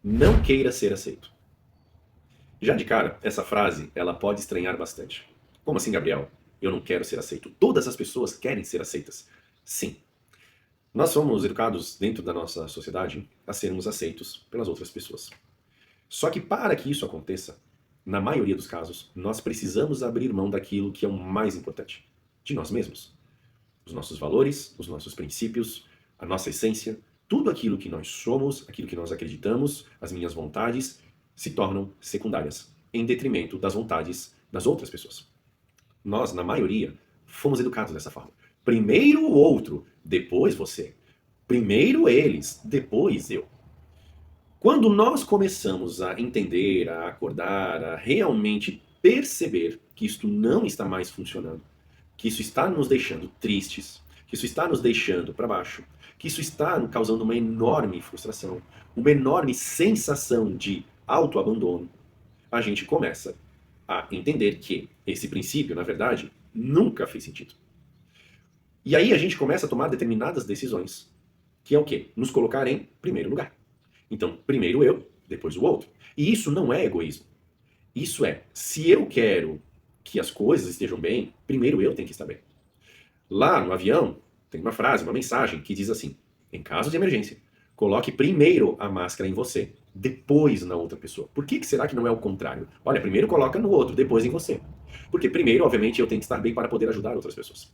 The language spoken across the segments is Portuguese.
Não queira ser aceito. Já de cara, essa frase, ela pode estranhar bastante. Como assim, Gabriel? Eu não quero ser aceito. Todas as pessoas querem ser aceitas. Sim. Nós somos educados dentro da nossa sociedade a sermos aceitos pelas outras pessoas. Só que para que isso aconteça, na maioria dos casos, nós precisamos abrir mão daquilo que é o mais importante, de nós mesmos. Os nossos valores, os nossos princípios, a nossa essência, tudo aquilo que nós somos, aquilo que nós acreditamos, as minhas vontades, se tornam secundárias, em detrimento das vontades das outras pessoas. Nós, na maioria, fomos educados dessa forma. Primeiro o outro, depois você. Primeiro eles, depois eu. Quando nós começamos a entender, a acordar, a realmente perceber que isto não está mais funcionando, que isso está nos deixando tristes, que isso está nos deixando para baixo, que isso está nos causando uma enorme frustração, uma enorme sensação de autoabandono, a gente começa a entender que esse princípio, na verdade, nunca fez sentido. E aí a gente começa a tomar determinadas decisões, que é o quê? Nos colocar em primeiro lugar. Então, primeiro eu, depois o outro. E isso não é egoísmo. Isso é, se eu quero que as coisas estejam bem, primeiro eu tenho que estar bem. Lá no avião, tem uma frase, uma mensagem que diz assim: em caso de emergência, coloque primeiro a máscara em você, depois na outra pessoa. Por que será que não é o contrário? Olha, primeiro coloca no outro, depois em você. Porque primeiro, obviamente, eu tenho que estar bem para poder ajudar outras pessoas.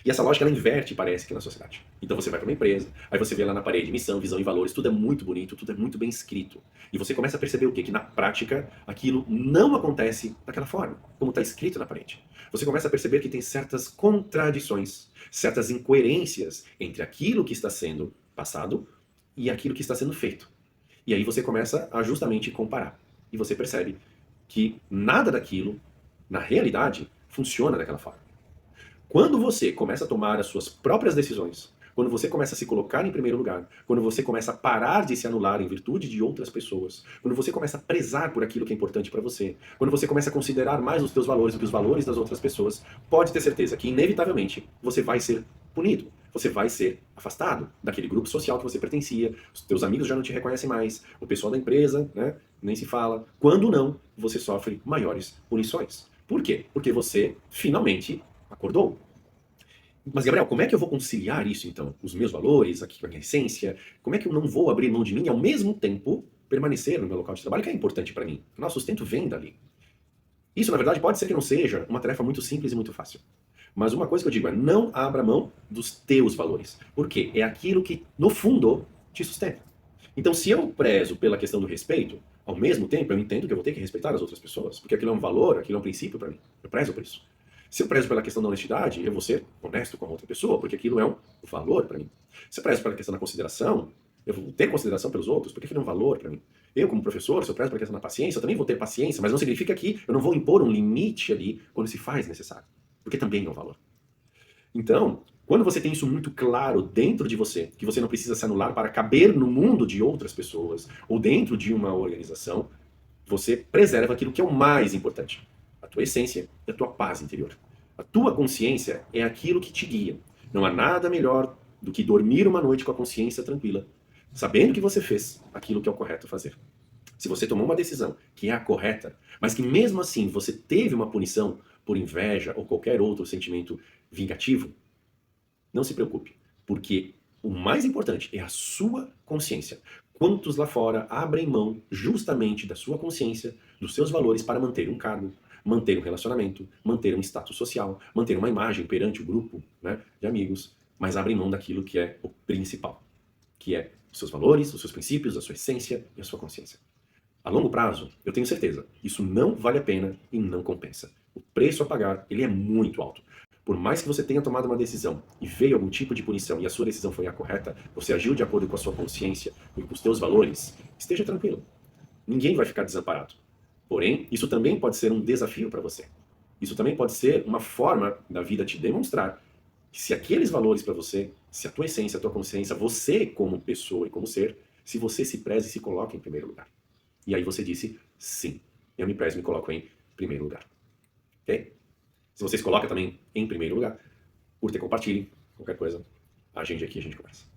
E essa lógica, ela inverte, parece que na sociedade. Então você vai para uma empresa, aí você vê lá na parede missão, visão e valores, tudo é muito bonito, tudo é muito bem escrito. E você começa a perceber o quê? Que na prática aquilo não acontece daquela forma, como está escrito na parede. Você começa a perceber que tem certas contradições, certas incoerências entre aquilo que está sendo passado e aquilo que está sendo feito. E aí você começa a justamente comparar. E você percebe que nada daquilo, na realidade, funciona daquela forma. Quando você começa a tomar as suas próprias decisões, quando você começa a se colocar em primeiro lugar, quando você começa a parar de se anular em virtude de outras pessoas, quando você começa a prezar por aquilo que é importante para você, quando você começa a considerar mais os teus valores do que os valores das outras pessoas, pode ter certeza que, inevitavelmente, você vai ser punido. Você vai ser afastado daquele grupo social que você pertencia, os teus amigos já não te reconhecem mais, o pessoal da empresa, né, nem se fala. Quando não, você sofre maiores punições. Por quê? Porque você finalmente acordou. Mas, Gabriel, como é que eu vou conciliar isso, então? Os meus valores, aqui, a minha essência? Como é que eu não vou abrir mão de mim e, ao mesmo tempo, permanecer no meu local de trabalho, que é importante para mim? Afinal, o sustento vem dali. Isso, na verdade, pode ser que não seja uma tarefa muito simples e muito fácil. Mas uma coisa que eu digo é, não abra mão dos teus valores. Por quê? É aquilo que, no fundo, te sustenta. Então, se eu prezo pela questão do respeito, ao mesmo tempo eu entendo que eu vou ter que respeitar as outras pessoas, porque aquilo é um valor, aquilo é um princípio para mim. Eu prezo por isso. Se eu prezo pela questão da honestidade, eu vou ser honesto com a outra pessoa, porque aquilo é um valor para mim. Se eu prezo pela questão da consideração, eu vou ter consideração pelos outros, porque aquilo é um valor para mim. Eu, como professor, se eu prezo pela questão da paciência, eu também vou ter paciência, mas não significa que eu não vou impor um limite ali quando se faz necessário, porque também é um valor. Então, quando você tem isso muito claro dentro de você, que você não precisa se anular para caber no mundo de outras pessoas ou dentro de uma organização, você preserva aquilo que é o mais importante, a tua essência e a tua paz interior. A tua consciência é aquilo que te guia. Não há nada melhor do que dormir uma noite com a consciência tranquila, sabendo que você fez aquilo que é o correto fazer. Se você tomou uma decisão que é a correta, mas que mesmo assim você teve uma punição por inveja ou qualquer outro sentimento vingativo, não se preocupe, porque o mais importante é a sua consciência. Quantos lá fora abrem mão justamente da sua consciência, dos seus valores para manter um cargo, manter um relacionamento, manter um status social, manter uma imagem perante o grupo, né, de amigos, mas abrem mão daquilo que é o principal, que é os seus valores, os seus princípios, a sua essência e a sua consciência. A longo prazo, eu tenho certeza, isso não vale a pena e não compensa. O preço a pagar, ele é muito alto. Por mais que você tenha tomado uma decisão e veio algum tipo de punição e a sua decisão foi a correta, você agiu de acordo com a sua consciência e com os seus valores, esteja tranquilo. Ninguém vai ficar desamparado. Porém, isso também pode ser um desafio para você. Isso também pode ser uma forma da vida te demonstrar que se aqueles valores para você, se a tua essência, a tua consciência, você como pessoa e como ser, se você se preze e se coloca em primeiro lugar. E aí você disse, sim, eu me prezo e me coloco em primeiro lugar. Ok? Se você se coloca também em primeiro lugar, curta e compartilhe, qualquer coisa, agende aqui, a gente conversa.